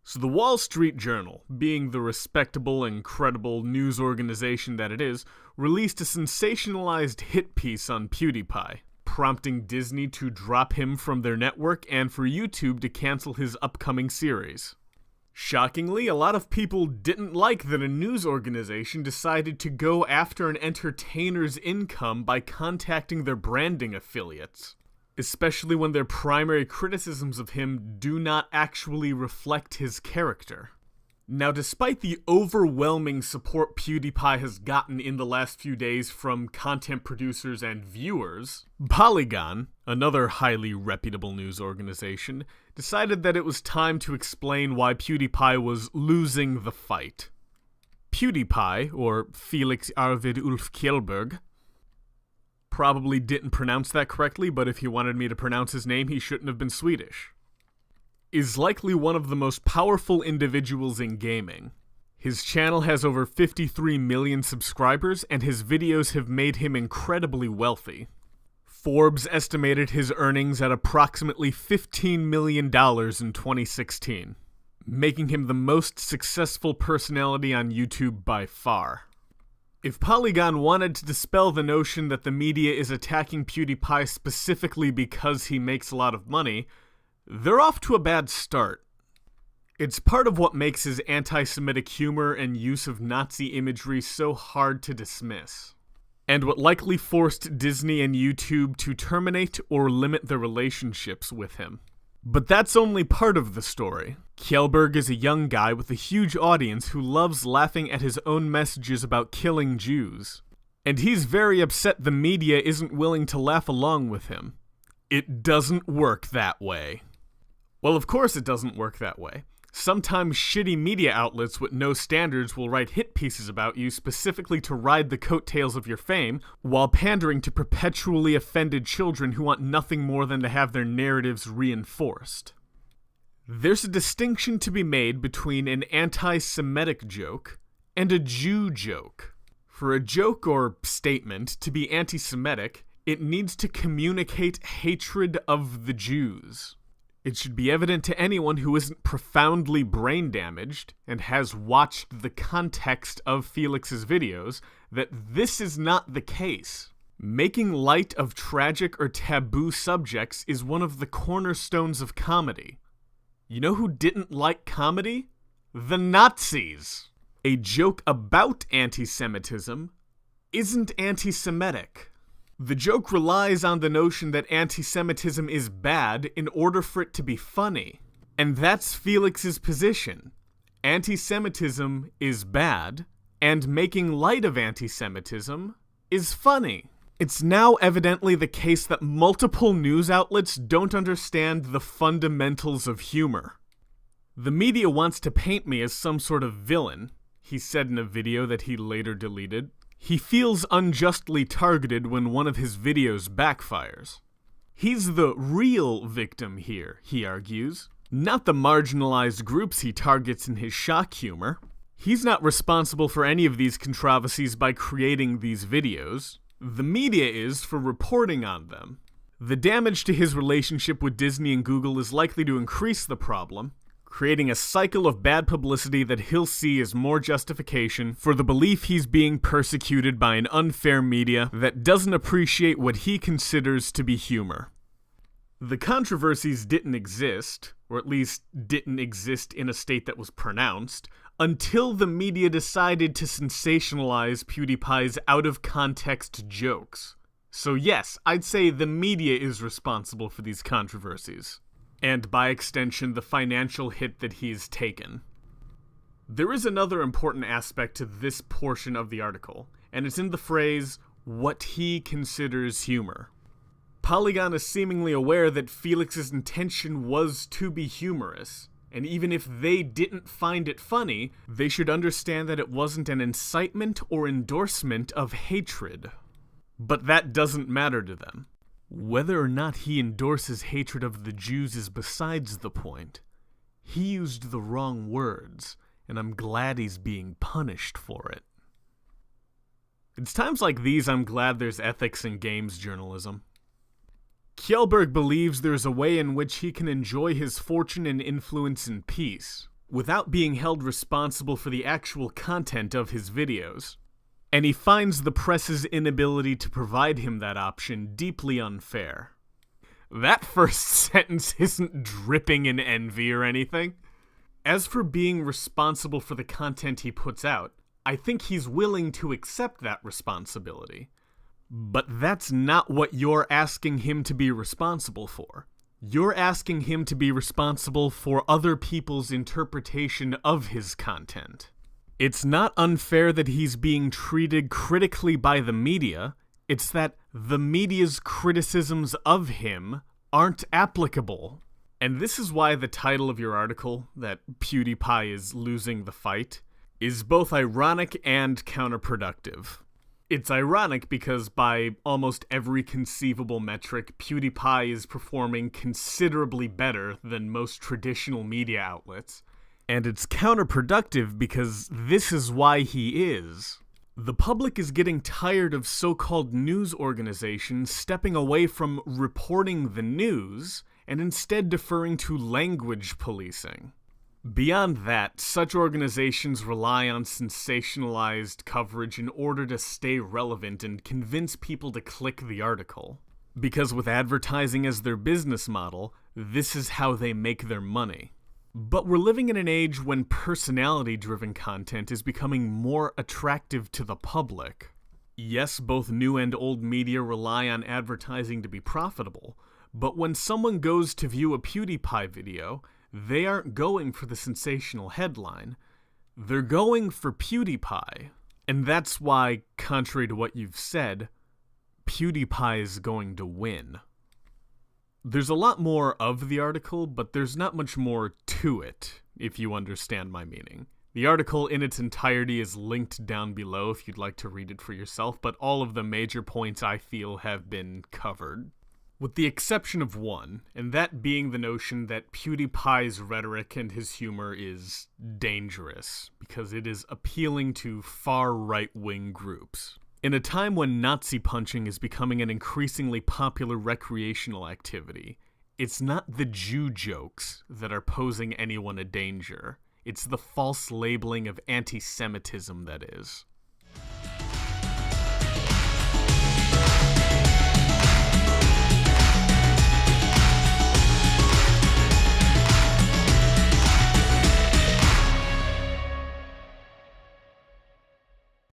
So the Wall Street Journal, being the respectable and credible news organization that it is, released a sensationalized hit piece on PewDiePie, prompting Disney to drop him from their network and for YouTube to cancel his upcoming series. Shockingly, a lot of people didn't like that a news organization decided to go after an entertainer's income by contacting their branding affiliates, especially when their primary criticisms of him do not actually reflect his character. Now, despite the overwhelming support PewDiePie has gotten in the last few days from content producers and viewers, Polyganda, another highly reputable news organization, decided that it was time to explain why PewDiePie was losing the fight. PewDiePie, or Felix Arvid Ulf Kjellberg, probably didn't pronounce that correctly, but if he wanted me to pronounce his name, he shouldn't have been Swedish, is likely one of the most powerful individuals in gaming. His channel has over 53 million subscribers, and his videos have made him incredibly wealthy. Forbes estimated his earnings at approximately $15 million in 2016, making him the most successful personality on YouTube by far. If Polyganda wanted to dispel the notion that the media is attacking PewDiePie specifically because he makes a lot of money, they're off to a bad start. It's part of what makes his anti-Semitic humor and use of Nazi imagery so hard to dismiss, and what likely forced Disney and YouTube to terminate or limit their relationships with him. But that's only part of the story. Kjellberg is a young guy with a huge audience who loves laughing at his own messages about killing Jews, and he's very upset the media isn't willing to laugh along with him. It doesn't work that way. Well, of course it doesn't work that way. Sometimes shitty media outlets with no standards will write hit pieces about you specifically to ride the coattails of your fame, while pandering to perpetually offended children who want nothing more than to have their narratives reinforced. There's a distinction to be made between an anti-Semitic joke and a Jew joke. For a joke or statement to be anti-Semitic, it needs to communicate hatred of the Jews. It should be evident to anyone who isn't profoundly brain damaged and has watched the context of Felix's videos that this is not the case. Making light of tragic or taboo subjects is one of the cornerstones of comedy. You know who didn't like comedy? The Nazis. A joke about anti-Semitism isn't anti-Semitic. The joke relies on the notion that anti-Semitism is bad in order for it to be funny. And that's Felix's position. Anti-Semitism is bad, and making light of anti-Semitism is funny. It's now evidently the case that multiple news outlets don't understand the fundamentals of humor. The media wants to paint me as some sort of villain, he said in a video that he later deleted. He feels unjustly targeted when one of his videos backfires. He's the real victim here, he argues, not the marginalized groups he targets in his shock humor. He's not responsible for any of these controversies by creating these videos. The media is for reporting on them. The damage to his relationship with Disney and Google is likely to increase the problem, creating a cycle of bad publicity that he'll see as more justification for the belief he's being persecuted by an unfair media that doesn't appreciate what he considers to be humor. The controversies didn't exist, or at least didn't exist in a state that was pronounced, until the media decided to sensationalize PewDiePie's out-of-context jokes. So yes, I'd say the media is responsible for these controversies, and by extension, the financial hit that he's taken. There is another important aspect to this portion of the article, and it's in the phrase, what he considers humor. Polyganda is seemingly aware that Felix's intention was to be humorous, and even if they didn't find it funny, they should understand that it wasn't an incitement or endorsement of hatred. But that doesn't matter to them. Whether or not he endorses hatred of the Jews is besides the point. He used the wrong words, and I'm glad he's being punished for it. It's times like these I'm glad there's ethics in games journalism. Kjellberg believes there's a way in which he can enjoy his fortune and influence in peace. without being held responsible for the actual content of his videos. And he finds the press's inability to provide him that option deeply unfair. That first sentence isn't dripping in envy or anything. As for being responsible for the content he puts out, I think he's willing to accept that responsibility. But that's not what you're asking him to be responsible for. You're asking him to be responsible for other people's interpretation of his content. It's not unfair that he's being treated critically by the media, it's that the media's criticisms of him aren't applicable. And this is why the title of your article, that PewDiePie is losing the fight, is both ironic and counterproductive. It's ironic because by almost every conceivable metric, PewDiePie is performing considerably better than most traditional media outlets. And it's counterproductive because this is why he is. The public is getting tired of so-called news organizations stepping away from reporting the news and instead deferring to language policing. Beyond that, such organizations rely on sensationalized coverage in order to stay relevant and convince people to click the article. Because with advertising as their business model, this is how they make their money. But we're living in an age when personality-driven content is becoming more attractive to the public. Yes, both new and old media rely on advertising to be profitable, but when someone goes to view a PewDiePie video, they aren't going for the sensational headline. They're going for PewDiePie. And that's why, contrary to what you've said, PewDiePie is going to win. There's a lot more of the article, but there's not much more to it, if you understand my meaning. The article in its entirety is linked down below if you'd like to read it for yourself, but all of the major points I feel have been covered. With the exception of one, and that being the notion that PewDiePie's rhetoric and his humor is dangerous, because it is appealing to far right-wing groups. In a time when Nazi punching is becoming an increasingly popular recreational activity, it's not the Jew jokes that are posing anyone a danger. It's the false labeling of anti-Semitism that is.